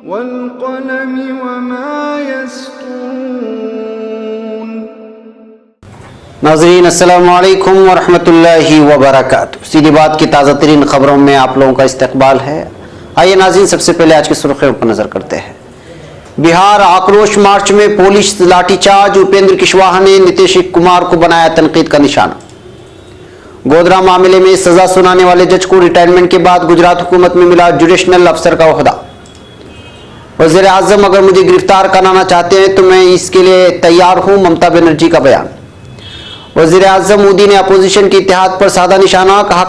वल्क़लमि वमा यस्तुरून। नाज़रीन अस्सलामु अलैकुम वरहमतुल्लाहि वबरकातुहू। सीधी बात की ताज़ा तरीन खबरों में आप लोगों का इस्तकबाल है। आइए नाज़रीन, सबसे पहले आज की सुर्खियों पर नजर करते हैं। बिहार आक्रोश मार्च में पुलिस लाठीचार्ज, उपेंद्र कुशवाहा ने नीतीश कुमार को बनाया तनकीद का निशाना। गोधरा मामले में सजा सुनाने वाले जज को रिटायरमेंट के बाद गुजरात हुकूमत में मिला जुडिशनल अफसर का ओहदा। वज़ीर आज़म अगर मुझे गिरफ्तार कराना चाहते हैं तो मैं इसके लिए तैयार हूं, ममता बनर्जी का बयान। वज़ीर आज़म मोदी ने अपोजिशन के इत्तेहाद पर साधा निशाना, कहा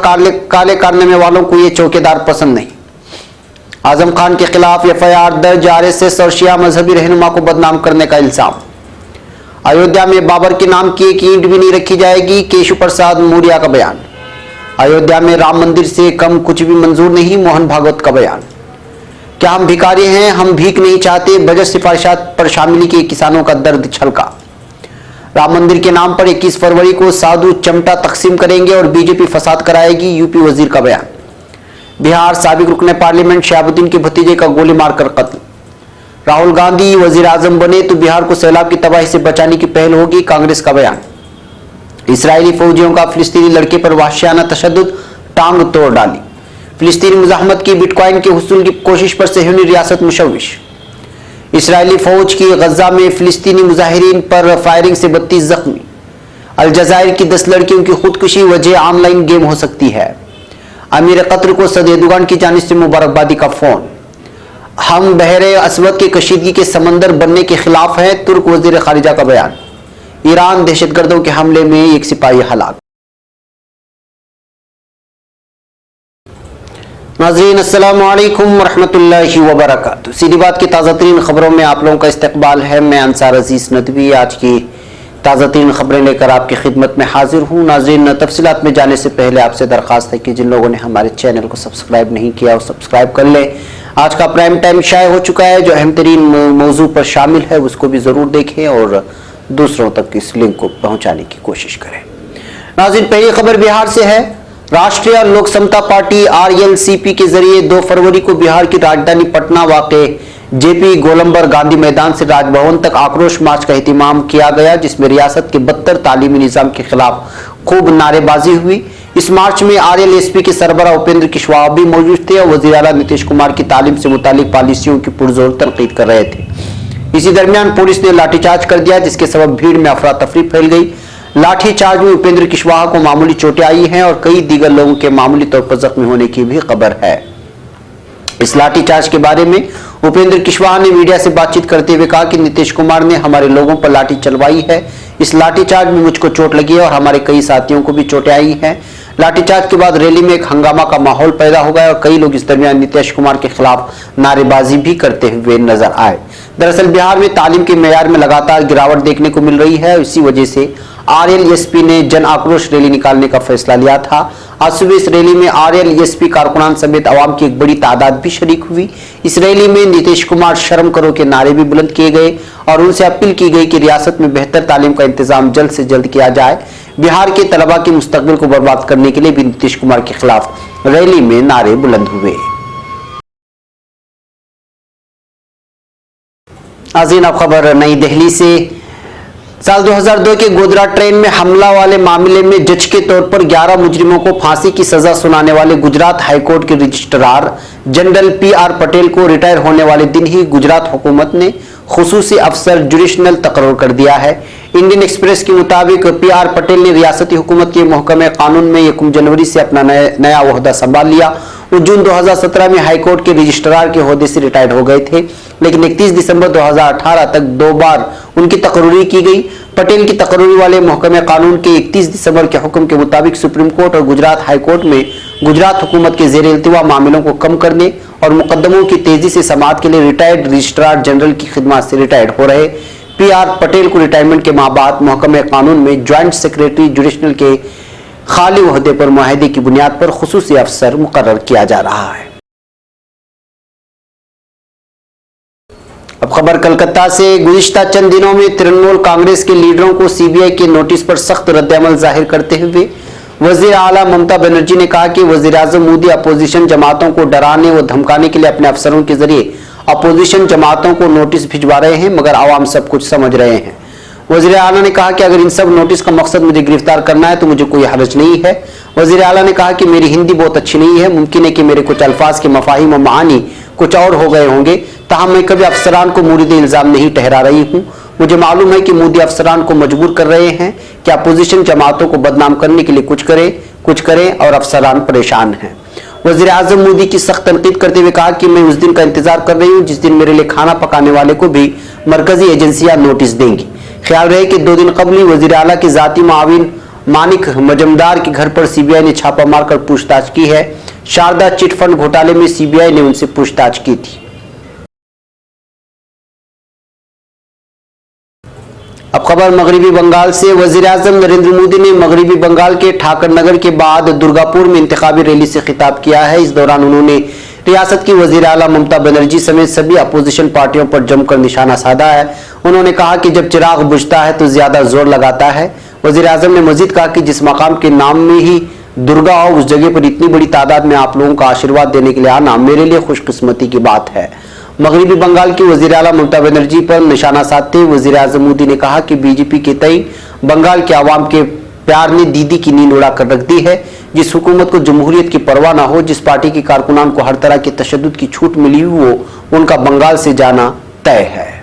काले कारनामे वालों को ये चौकीदार पसंद नहीं। आजम खान के खिलाफ एफआईआर दर्ज, आरएसएस और शिया मजहबी रहनुमा को बदनाम करने का इल्जाम। अयोध्या में बाबर के नाम की एक ईंट भी नहीं रखी जाएगी, केशव प्रसाद मौर्य का बयान। अयोध्या में राम मंदिर से कम कुछ भी मंजूर नहीं, मोहन भागवत का बयान। क्या हम भिखारी हैं, हम भीख नहीं चाहते, बजट सिफारिशात पर शामिली के किसानों का दर्द छलका। राम मंदिर के नाम पर 21 फरवरी को साधु चमटा तकसीम करेंगे और बीजेपी फसाद कराएगी, यूपी वजीर का बयान। बिहार साबिक रुकने पार्लियामेंट शहाबुद्दीन के भतीजे का गोली मारकर कत्ल। राहुल गांधी वजीर आजम बने तो बिहार को सैलाब की तबाही से बचाने की पहल होगी, कांग्रेस का बयान। इसराइली फौजियों का फिलिस्तीनी लड़के पर वहशियाना तशद्दुद, टांग तोड़ डाली। फिलिस्तीनी मुजाहमत की बिटकॉइन के हुसूल की कोशिश पर सेहूनी रियासत मुशव्विश। इसराइली फौज की गजा में फिलिस्तीनी मुजाहिरीन पर फायरिंग से 32 जख्मी। अलजायर की 10 लड़कियों की खुदकुशी वजह ऑनलाइन गेम हो सकती है। अमीर कतर को सद एर्दोगान की जानिब से मुबारकबादी का फोन। हम बहरे असवद के कशीदगी के समंदर बनने के खिलाफ हैं, तुर्क वजीर खारिजा का बयान। ईरान दहशतगर्दों के हमले में एक सिपाही हलाक। नाज़रीन अस्सलामु अलैकुम वरहमतुल्लाहि वबरकातुहू। सीधी बात की ताज़ा तरीन खबरों में आप लोगों का इस्तकबाल है। मैं अंसार अजीज नदवी आज की ताज़ा तरीन खबरें लेकर आपकी खिदमत में हाजिर हूँ। नाज़रीन, तफसीलात में जाने से पहले आपसे दरख्वास्त है कि जिन लोगों ने हमारे चैनल को सब्सक्राइब नहीं किया वो सब्सक्राइब कर लें। आज का प्राइम टाइम शाये हो चुका है, जो अहम तरीन मौजू पर शामिल है उसको भी ज़रूर देखें और दूसरों तक इस लिंक को पहुँचाने की कोशिश करें। नाज़रीन, पहली खबर बिहार से है। राष्ट्रीय लोक समता पार्टी RLCP के जरिए 2 फरवरी को बिहार की राजधानी पटना वाक़े JP गोलंबर गांधी मैदान से राजभवन तक आक्रोश मार्च का एहतमाम किया गया, जिसमें रियासत के बदतर तालीमी निज़ाम के खिलाफ खूब नारेबाजी हुई। इस मार्च में RLSP के सरबराह उपेंद्र कुशवाहा भी मौजूद थे और वज़ीर आला नीतीश कुमार की तालीम से मुतालिक पॉलिसियों की पुरजोर तनकीद कर रहे थे। इसी दरमियान पुलिस ने लाठीचार्ज कर दिया, जिसके सबब भीड़ में अफरा तफरी फैल गई। लाठीचार्ज में उपेंद्र कुशवाहा को मामूली चोटें आई हैं और कई दीगर लोगों के मामूली तौर पर जख्मी होने की भी खबर है। इस लाठीचार्ज के बारे में उपेंद्र कुशवाहा ने मीडिया से बातचीत करते हुए कहा कि नीतीश कुमार ने हमारे लोगों पर लाठी चलवाई है। इस लाठीचार्ज में मुझको चोट लगी है और हमारे कई साथियों को भी चोटें आई हैं। लाठीचार्ज के बाद रैली में एक हंगामा का माहौल पैदा हो गया और कई लोग इस दरमियान नीतीश कुमार के खिलाफ नारेबाजी भी करते हुए नजर आए। दरअसल बिहार में तालीम के मेयार में लगातार गिरावट देखने को मिल रही है। इसी वजह से RLSP ने जन आक्रोश रैली निकालने का फैसला लिया था। आज सुबह इस रैली में RLSP कारकुनान समेत आवाम की एक बड़ी तादाद भी शरीक हुई। इस रैली में नीतीश कुमार शर्म करो के नारे भी बुलंद किए गए और उनसे अपील की गई कि रियासत में बेहतर तालीम का इंतजाम जल्द से जल्द किया जाए। बिहार के तलबा के मुस्तकबिल को बर्बाद करने के लिए भी नीतीश कुमार के खिलाफ रैली में नारे बुलंद हुए। नाज़रीन, अब खबर नई दिल्ली से। साल 2002 के गोधरा ट्रेन में हमला वाले मामले में जज के तौर पर 11 मुजरिमों को फांसी की सजा सुनाने वाले गुजरात हाईकोर्ट के रजिस्ट्रार जनरल PR पटेल को रिटायर होने वाले दिन ही गुजरात हुकूमत ने खुसूसी अफसर जुडिशनल तकर्रुर कर दिया है। इंडियन एक्सप्रेस के मुताबिक PR पटेल ने रियासती हुकूमत के महकमे कानून में 1 जनवरी से अपना नया ओहदा संभाल लिया। वो जून 2017 में हाईकोर्ट के रजिस्ट्रार के ओहदे से रिटायर हो गए थे, लेकिन 31 दिसंबर 2018 तक 2 बार उनकी तकर्रुरी की गई। पटेल की तकर्रुरी वाले महकमे कानून के 31 दिसंबर के हुक्म के मुताबिक सुप्रीम कोर्ट और गुजरात हाईकोर्ट में गुजरात हुकूमत के जेर इल्तिवा मामलों को कम करने और मुकदमों की तेजी से समाअत के लिए रिटायर्ड रजिस्ट्रार जनरल की खिदमत से रिटायर्ड हो रहे PR पटेल को रिटायरमेंट के माह बाद महकमे कानून में ज्वाइंट सेक्रेटरी जुडिशनल के खाली ओहदे पर मुआहदे की बुनियाद पर खुसूसी अफसर मुकर्रर किया जा रहा है। अब खबर कलकत्ता से। गुज़िश्ता चंद दिनों में तृणमूल कांग्रेस के लीडरों को CBI के नोटिस पर सख्त रद्दअमल जाहिर करते हुए वजीर आला ममता बनर्जी ने कहा कि वजीर आजम मोदी अपोजिशन जमातों को डराने व धमकाने के लिए अपने अफसरों के जरिए अपोजिशन जमातों को नोटिस भिजवा रहे हैं, मगर आवाम सब कुछ समझ रहे हैं। वजीर आला ने कहा कि अगर इन सब नोटिस का मकसद मुझे गिरफ्तार करना है तो मुझे कोई हर्ज नहीं है। वजीर आला ने कहा कि मेरी हिंदी बहुत अच्छी नहीं है, मुमकिन है कि मेरे कुछ अल्फाज के मफाहिम और मानी कुछ और हो गए होंगे, ताहम मैं कभी अफसरान को मुरीद इल्जाम नहीं ठहरा रही हूँ। मुझे मालूम है कि मोदी अफसरान को मजबूर कर रहे हैं कि अपोजिशन जमातों को बदनाम करने के लिए कुछ करें और अफसरान परेशान हैं। वजीर आजम मोदी की सख्त तनकीद करते हुए कहा कि मैं उस दिन का इंतजार कर रही हूँ जिस दिन मेरे लिए खाना पकाने वाले को भी मरकजी एजेंसियां नोटिस देंगी। ख्याल रहे कि 2 दिन कबल वजीर आला के जाती माविन मानिक मजमदार के घर पर सीबीआई ने छापा मारकर पूछताछ की है। शारदा चिट फंड घोटाले में सीबीआई ने उनसे पूछताछ की थी। अब खबर मगरबी बंगाल से। वजीर आजम नरेंद्र मोदी ने मगरबी बंगाल के ठाकर नगर के बाद दुर्गापुर में इंतखाबी रैली से खिताब किया है। इस दौरान उन्होंने रियासत की वजीर आला ममता बनर्जी समेत सभी अपोजिशन पार्टियों पर जमकर निशाना साधा है। उन्होंने कहा कि जब चिराग बुझता है तो ज्यादा जोर लगाता है। वजीर आजम ने मजीद कहा कि जिस मकाम के नाम में ही दुर्गा हो, उस जगह पर इतनी बड़ी तादाद में आप लोगों का आशीर्वाद देने के लिए आना मेरे लिए खुशकिस्मती की बात है। मगरबी बंगाल की वजीर आला ममता बनर्जी पर निशाना साधते हुए वजीर आजम मोदी ने कहा कि बीजेपी के तई बंगाल के आवाम के प्यार ने दीदी की नींद उड़ा कर रख दी है। जिस हुकूमत को जमहूरियत की परवाह ना हो, जिस पार्टी के कारकुनान को हर तरह के तशद्दुद की छूट मिली हो, उनका बंगाल से जाना तय है।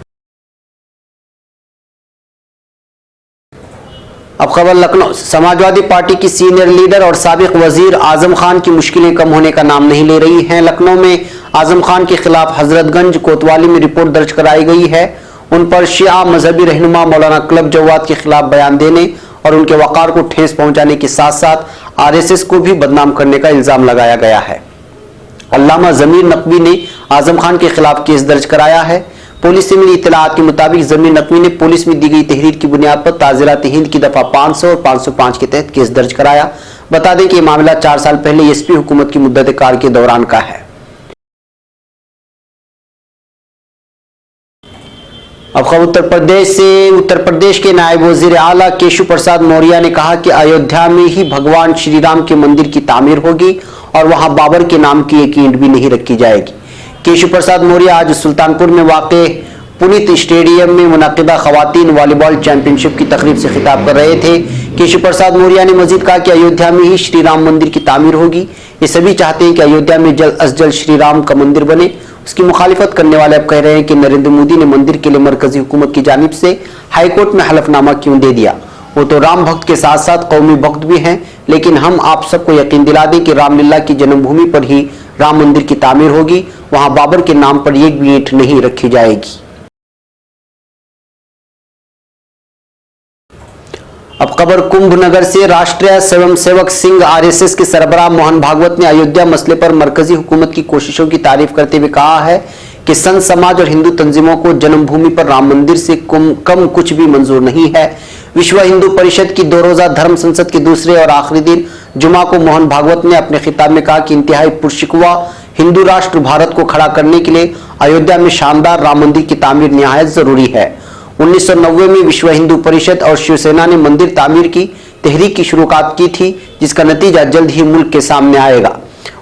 अब खबर लखनऊ से। समाजवादी पार्टी की सीनियर लीडर और साबिक वजीर आजम खान की मुश्किलें कम होने का नाम नहीं ले रही हैं। लखनऊ में आजम खान के खिलाफ हजरतगंज कोतवाली में रिपोर्ट दर्ज कराई गई है। उन पर शिया मजहबी रहनुमा मौलाना क्लब जवाद के खिलाफ बयान देने और उनके वकार को ठेस पहुंचाने के साथ साथ आरएसएस को भी बदनाम करने का इल्जाम लगाया गया है। अल्लामा जमीर नकवी ने आजम खान के खिलाफ केस दर्ज कराया है। पुलिस से मिली इत्तलात के मुताबिक जमीर नकवी ने पुलिस में दी गई तहरीर की बुनियाद पर ताज़िरात हिंद की दफा 500 और 505 के तहत केस दर्ज कराया। बता दें कि यह मामला 4 साल पहले एसपी हुकूमत की मुद्दत कार के दौरान का है। अब खबर उत्तर प्रदेश से। उत्तर प्रदेश के नायब वजीर आला केशव प्रसाद मौर्य ने कहा कि अयोध्या में ही भगवान श्री राम के मंदिर की तामीर होगी और वहां बाबर के नाम की एक ईंट भी नहीं रखी जाएगी। केशव प्रसाद मौर्य आज सुल्तानपुर में वाक़े पुनीत स्टेडियम में मुनक़िदा ख़वातीन वॉलीबॉल चैंपियनशिप की तकरीब से खिताब कर रहे थे। केशव प्रसाद मौर्य ने मजीद कहा कि अयोध्या में ही श्री राम मंदिर की तामीर होगी। ये सभी चाहते हैं कि अयोध्या में जल्द अज जल्द श्री राम का मंदिर बने। उसकी मुखालिफत करने वाले अब कह रहे हैं कि नरेंद्र मोदी ने मंदिर के लिए मरकजी हुकूमत की जानिब से हाईकोर्ट में हलफनामा क्यों दे दिया। वो तो राम भक्त के साथ साथ कौमी भक्त भी हैं, लेकिन हम आप सबको यकीन दिला दें कि रामलीला की जन्मभूमि पर ही राम मंदिर की तामीर होगी। वहां बाबर के नाम पर एक भी ईंट नहीं रखी जाएगी। अब खबर कुंभ नगर से। राष्ट्रीय स्वयंसेवक संघ आरएसएस के सरबराह मोहन भागवत ने अयोध्या मसले पर मरकजी हुकूमत की कोशिशों की तारीफ करते हुए कहा है कि संत समाज और हिंदू तंजीमों को जन्मभूमि पर राम मंदिर से कम कुछ भी मंजूर नहीं है। विश्व हिंदू परिषद की 2 रोजा धर्म संसद के दूसरे और आखिरी दिन जुमा को मोहन भागवत ने अपने खिताब में कहा कि इंतहाई पुरशिकवा हिंदू राष्ट्र भारत को खड़ा करने के लिए अयोध्या में शानदार राम मंदिर की तामीर निहायत जरूरी है। 1990 में विश्व हिंदू परिषद और शिवसेना ने मंदिर तामीर की तहरीक की शुरुआत की थी, जिसका नतीजा जल्द ही मुल्क के सामने आएगा।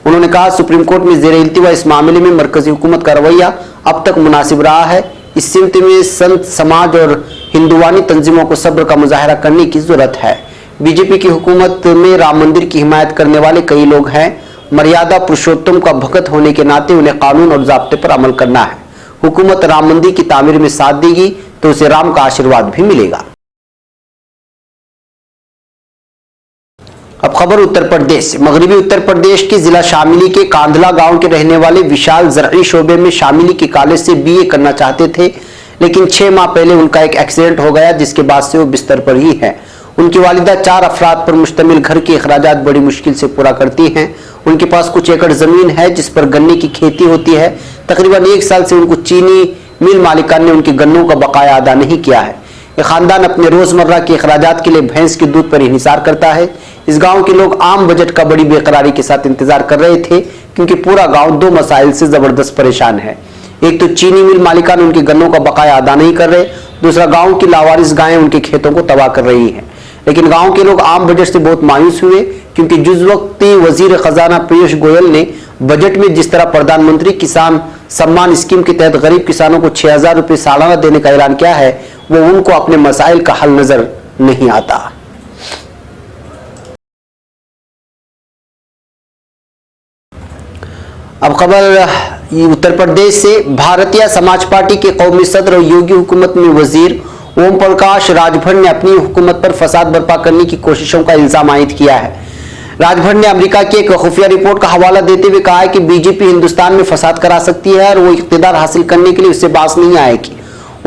उन्होंने कहा सुप्रीम कोर्ट में ज़ेर इल्तिवा इस मामले में मरकजी हुकूमत का रवैया अब तक मुनासिब रहा है। इस सिमत में संत समाज और हिंदुवानी तंजीमों को सब्र का मुजाहरा करने की जरूरत है। बीजेपी की हुकूमत में राम मंदिर की हिमायत करने वाले कई लोग हैं। मर्यादा पुरुषोत्तम का भक्त होने के नाते उन्हें कानून और ज़ाब्ते पर अमल करना है। हुकूमत राम मंदिर की तामीर में साथ देगी तो उसे राम का आशीर्वाद भी मिलेगा। अब खबर उत्तर प्रदेश से। मगरबी उत्तर प्रदेश के जिला शामिली के कांधला गांव के रहने वाले विशाल ज़रई शोबे में शामिली के कॉलेज से बीए करना चाहते थे, लेकिन 6 माह पहले उनका एक एक्सीडेंट हो गया, जिसके बाद से वो बिस्तर पर ही है। उनकी वालिदा 4 अफराद पर मुश्तमिल घर के अखराजात बड़ी मुश्किल से पूरा करती हैं। उनके पास कुछ एकड़ जमीन है जिस पर गन्ने की खेती होती है। तकरीबन 1 साल से उनको चीनी मिल मालिकान ने उनके गन्नों का बकाया अदा नहीं किया है। ये खानदान अपने रोजमर्रा के अखराजात के लिए भैंस के दूध पर इंहिसार करता है। इस गांव के लोग आम बजट का बड़ी बेकरारी के साथ इंतजार कर रहे थे, क्योंकि पूरा गांव 2 मसाइल से जबरदस्त परेशान है। एक तो चीनी मिल मालिकान उनके गन्नों का बकाया अदा नहीं कर रहे, दूसरा गांव की लावारिस गायें उनके खेतों को तबाह कर रही है। लेकिन गांव के लोग आम बजट से बहुत मायूस हुए, क्योंकि जिस वक्त वजीर खजाना पीयूष गोयल ने बजट में जिस तरह प्रधानमंत्री किसान सम्मान स्कीम के तहत गरीब किसानों को 6,000 रुपए सालाना देने का ऐलान किया है, वो उनको अपने मसाइल का हल नजर नहीं आता। अब खबर उत्तर प्रदेश से। भारतीय समाज पार्टी के कौमी सदर और योगी हुकूमत में वजीर ओम प्रकाश राजभर ने अपनी हुकूमत पर फसाद बर्पा करने की कोशिशों का इल्जाम आयद किया है। राजभर ने अमेरिका की एक खुफिया रिपोर्ट का हवाला देते हुए कहा है कि बीजेपी हिंदुस्तान में फसाद करा सकती है और वो इख्तिदार हासिल करने के लिए उससे बाज नहीं आएगी।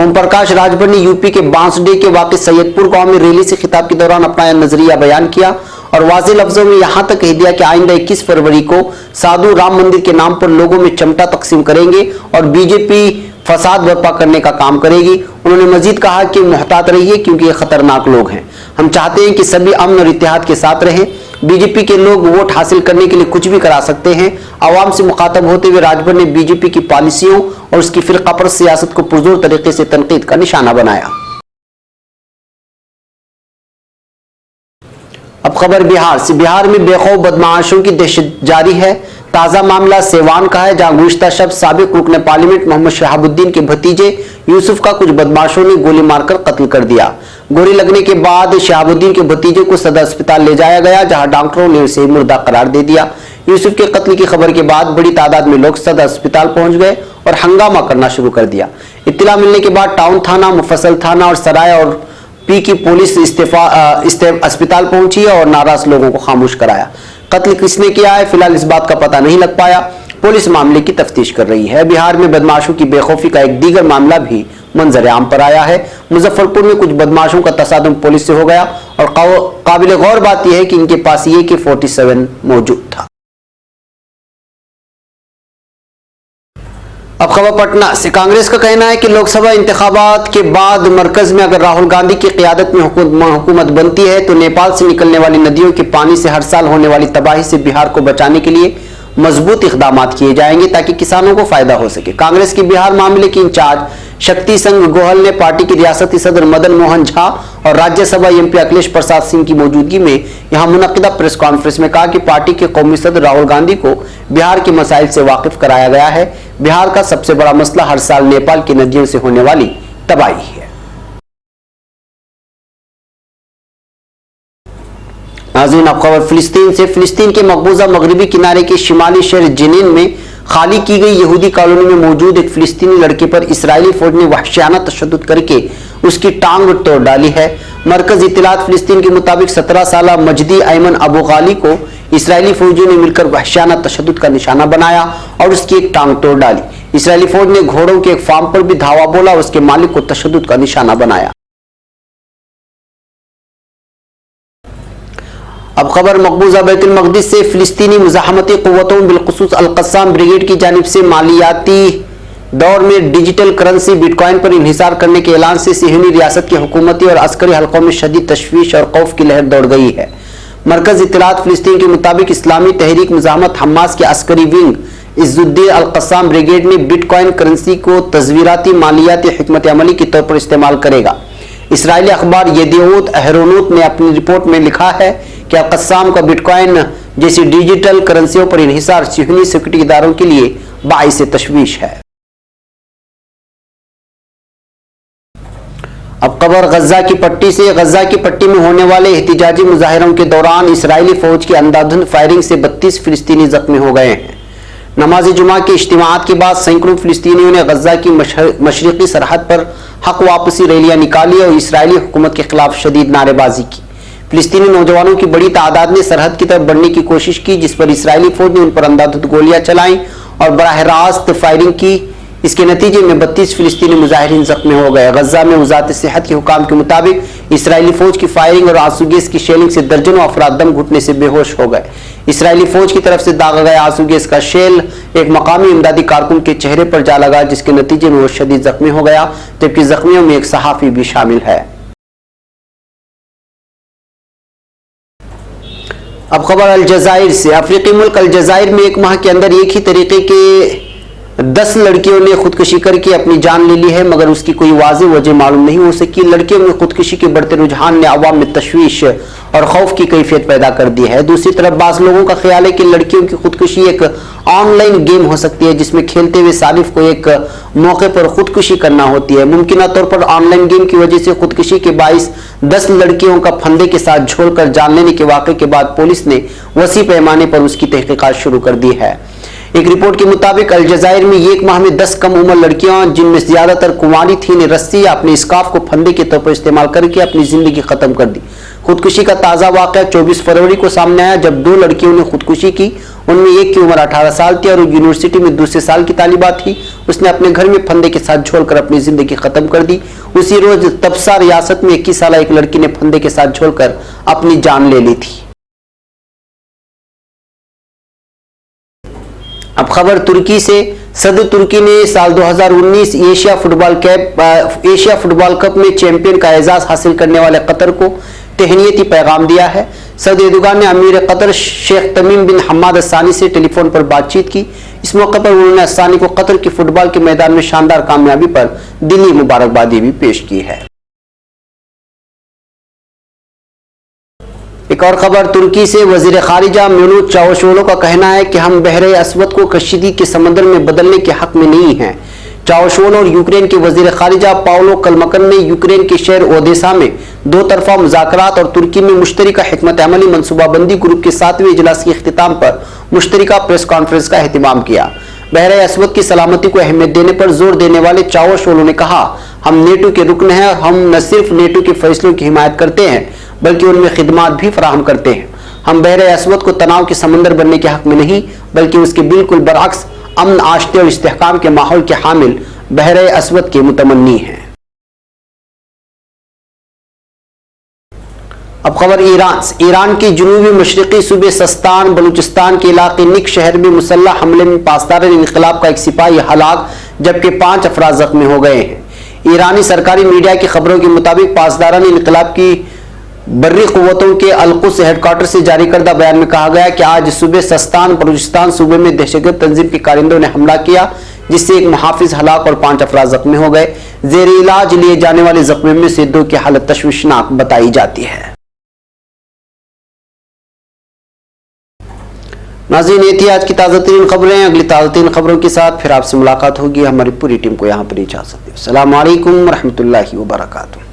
ओम प्रकाश राजभर ने यूपी के बांसडे के वाक़े सैयदपुर गांव में रैली से खिताब के दौरान अपना नजरिया बयान किया और वाज़ेह लफ्जों में यहां तक कह दिया कि आइंदा 21 फरवरी को साधु राम मंदिर के नाम पर लोगों में चमटा तकसीम करेंगे और बीजेपी फसाद बर्पा करने का काम करेगी। उन्होंने मजीद कहा कि मुहतात रहिए, क्योंकि ये खतरनाक लोग हैं। हम चाहते हैं कि सभी अमन और इत्तेहाद के साथ रहें। बीजेपी के लोग वोट हासिल करने के लिए कुछ भी करा सकते हैं। आवाम से मुखातब होते हुए राजभर ने बीजेपी की पॉलिसियों और उसकी फिरकापरस्त सियासत को पुरजोर तरीके से तनकीद का निशाना बनाया। अब खबर बिहार से। बिहार में बेखौफ बदमाशों की दहशत जारी है। ताजा मामला सेवान का है, जहां गुज़िश्ता शब साबिक रुकन पार्लियामेंट मोहम्मद शहाबुद्दीन के भतीजे यूसुफ का कुछ बदमाशों ने गोली मारकर कत्ल कर दिया। गोली लगने के बाद शहाबुद्दीन के भतीजे को सदर अस्पताल ले जाया गया, जहां डॉक्टरों ने उसे मुर्दा करार दे दिया। यूसुफ के कत्ल की खबर के बाद बड़ी तादाद में लोग सदर अस्पताल पहुंच गए और हंगामा करना शुरू कर दिया। इत्तला मिलने के बाद टाउन थाना, मुफस्सल थाना और सराय और पी की पुलिस अस्पताल पहुंची है और नाराज लोगों को खामोश कराया। कत्ल किसने किया है, फिलहाल इस बात का पता नहीं लग पाया। पुलिस मामले की तफ्तीश कर रही है। बिहार में बदमाशों की बेखौफी का एक दीगर मामला भी मंजर आम पर आया है। मुजफ्फरपुर में कुछ बदमाशों का तसादुम पुलिस से हो गया और काबिल गौर बात यह है कि इनके पास AK-47 मौजूद था। अब खबर पटना से। कांग्रेस का कहना है कि लोकसभा इंतखाबात के बाद मरकज में अगर राहुल गांधी की क़यादत में हुकूमत बनती है तो नेपाल से निकलने वाली नदियों के पानी से हर साल होने वाली तबाही से बिहार को बचाने के लिए मजबूत इक़दाम किए जाएंगे ताकि किसानों को फायदा हो सके। कांग्रेस के बिहार मामले के इंचार्ज शक्ति संघ गोहल ने पार्टी के रियासती सदर मदन मोहन झा और राज्यसभा MP अखिलेश प्रसाद सिंह की मौजूदगी में यहां मुनक्किदा प्रेस कॉन्फ्रेंस में कहा कि पार्टी के कौमी सदर राहुल गांधी को बिहार के मसाइल से वाकिफ कराया गया है। बिहार का सबसे बड़ा मसला हर साल नेपाल की नदियों से होने वाली तबाही है। नाज़रीन, अब खबर फिलिस्तीन से। फिलिस्तीन के मकबूजा मगरबी किनारे के शिमाली शहर जिनीन में खाली की गई यहूदी कॉलोनी में मौजूद एक फिलिस्तीनी लड़के पर इस्राएली फौज ने वहशियाना तशद्दुद करके उसकी टांग तोड़ डाली है। मरकज इत्तलात फिलिस्तीन के मुताबिक 17 साला मजदी अयमन अबू गाली को इस्राएली फौजियों ने मिलकर वहशियाना तशद्दुद का निशाना बनाया और उसकी एक टांग तोड़ डाली। इस्राएली फौज ने घोड़ों के एक फार्म पर भी धावा बोला और उसके मालिक को तशद्दुद का निशाना बनाया। अब खबर मकबूजा बैतुल मक़दिस से। फिलिस्तीनी मुज़ाहमती क़ुव्वतों बिलख़ुसूस अल-क़स्साम ब्रिगेड की जानिब से मालियाती दौर में डिजिटल करेंसी बिटकॉइन पर इंहिसार करने के ऐलान से सिहनी रियासत की हुकूमती और अस्करी हलकों में शदीद तशवीश और खौफ की लहर दौड़ गई है। मरकज इत्तलात फिलिस्तीन के मुताबिक इस्लामी तहरीक मुज़ाहमत हमास के Askari wing Izzuddin al Qassam brigade ने बिटकॉइन करेंसी को तज़वीराती मालियाती हिकमत अमली के तौर पर इस्तेमाल करेगा। इसराइली अखबार येदिओत अहरोनोत ने अपनी रिपोर्ट में लिखा है कि अल-क़स्साम का बिटकॉइन जैसी डिजिटल करेंसियों पर इंहिसार सिहनी सिक्योरिटी इदारों के लिए बाइस तशवीश है। अब खबर गजा की पट्टी से। गजा की पट्टी में होने वाले एहतिजाजी मुजाहिरों के दौरान इसराइली फौज की अंधाधुंध फायरिंग से 32 फिलिस्तीनी जख्मी हो गए हैं। नमाज जुमा के इज्तिमाअत के बाद सैकड़ों फिलिस्तीनियों ने गजा की मशरिकी सरहद पर हक वापसी रैलियां निकाली और इसराइली हुकूमत के खिलाफ शदीद नारेबाजी की। फिलिस्तीनी नौजवानों की बड़ी तादाद ने सरहद की तरफ बढ़ने की कोशिश की, जिस पर इसराइली फौज ने उन पर अंधाधुंध गोलियां चलाई और बराह रास्त फायरिंग की। इसके नतीजे में 32 फिलिस्तीनी मुजाहिरीन जख्मी हो गए। गजा में वजारत सेहत के हुकाम के मुताबिक इसराइली फौज की फायरिंग और आंसू गैस की शेलिंग से दर्जनों अफराद दम घुटने से बेहोश हो गए। इसराइली फौज की तरफ से दागा गया आंसू गैस का शेल एक मकामी इमदादी कारकुन के चेहरे पर जा लगा, जिसके नतीजे में वो शदीद जख्मी हो गया, जबकि जख्मियों में एक सहाफी भी शामिल है। अब खबर अलजज़ाइर से। अफ्रीकी मुल्क अलजज़ाइर में एक माह के अंदर एक ही तरीके के 10 लड़कियों ने खुदकुशी करके अपनी जान ले ली है, मगर उसकी कोई वाज़ेह वजह मालूम नहीं हो सकी। लड़कियों में खुदकुशी के बढ़ते रुझान ने अवाम में तशवीश और खौफ की कैफियत पैदा कर दी है। दूसरी तरफ बाज़ लोगों का ख्याल है कि लड़कियों की खुदकुशी एक ऑनलाइन गेम हो सकती है, जिसमें खेलते हुए सालिफ को एक मौके पर खुदकुशी करना होती है। मुमकिन तौर पर ऑनलाइन गेम की वजह से खुदकुशी के बाइस 10 लड़कियों का फंदे के साथ झोलकर जान लेने के वाक़े के बाद पुलिस ने वसी पैमाने पर उसकी तहकीकात शुरू कर दी है। एक रिपोर्ट के मुताबिक अलजायर में एक माह में 10 कम उम्र लड़कियां, जिनमें ज्यादातर कुंवारी थी, ने रस्सी या अपने स्कार्फ को फंदे के तौर पर इस्तेमाल करके अपनी जिंदगी खत्म कर दी। खुदकुशी का ताजा वाकया 24 फरवरी को सामने आया, जब 2 लड़कियों ने खुदकुशी की। उनमें एक की उम्र 18 साल थी और यूनिवर्सिटी में दूसरे साल की तालिबा थी। उसने अपने घर में फंदे के साथ झोलकर अपनी जिंदगी खत्म कर दी। उसी रोज तबसा रियासत में 21 साल एक लड़की ने फंदे के साथ झोलकर अपनी जान ले ली थी। अब खबर तुर्की से। सदर तुर्की ने साल 2019 एशिया फुटबॉल कप में चैंपियन का एजाज हासिल करने वाले कतर को तहनीती पैगाम दिया है। सदर एर्दोगान ने अमीर कतर शेख तमीम बिन हम्माद अस्सानी से टेलीफोन पर बातचीत की। इस मौके पर उन्होंने अस्सानी को कतर के फुटबॉल के मैदान में शानदार कामयाबी पर दिली मुबारकबादी भी पेश की है। एक और खबर तुर्की से। वजीर खारिजा मेवलूत चावुशोगलू का कहना है कि हम बहरे अस्वद को कशीदी के समंदर में बदलने के हक में नहीं हैं। चावुशोगलू और यूक्रेन के वजीर खारिजा पाउलो कलमकन ने यूक्रेन के शहर ओदेसा में 2 तरफा मुज़ाकरात और तुर्की में मुश्तरका हिकमत अमली मनसूबाबंदी ग्रुप के 7वें इजलास के इख्तिताम पर मुश्तरका प्रेस कॉन्फ्रेंस का एहतमाम किया। बहरे अस्वद की सलामती को अहमियत देने पर जोर देने वाले चावुशोगलू ने कहा, हम नेटो के रुकन हैं और हम न सिर्फ नेटो के फैसलों की हिमायत करते हैं बल्कि उनमें खिदमात भी फराहम करते हैं। हम बहरे अस्वद को तनाव के समंदर बनने के हक में नहीं बल्कि उसके बिल्कुल बरअक्स अमन, आश्ते और इस्तेहकाम के माहौल के हामिल बहरे अस्वद के मुतमन्नी हैं। अब खबर ईरान से। ईरान के जुनूबी मशरकी सूबे सस्तान बलूचिस्तान के इलाके निक शहर में मुसल्लह हमले में पासदार इनकलाब का एक सिपाही हलाक जबकि 5 अफराद जख्मी हो गए हैं। ईरानी सरकारी मीडिया की खबरों के मुताबिक पासदारान इनकलाब की बर्री कुव्वतों के अलकुस हेडक्वार्टर से जारी करदा बयान में कहा गया कि आज सुबह सस्तान बलूचिस्तान सूबे में दहशतगर्द तंजीम के कारिंदों ने हमला किया, जिससे एक मुहाफिज हलाक और 5 अफराद जख्मी हो गए। जेर इलाज लिए जाने वाले जख्मियों में से 2 की हालत तशवीशनाक बताई जाती है। नाज़रीन, ये थी आज की ताज़ा तरीन खबरें। अगली ताज़ा तरीन खबरों के साथ फिर आपसे मुलाकात होगी। हमारी पूरी टीम को यहाँ पर इजाज़त दें। अस्सलामु अलैकुम रहमतुल्लाहि व बरकातुहू।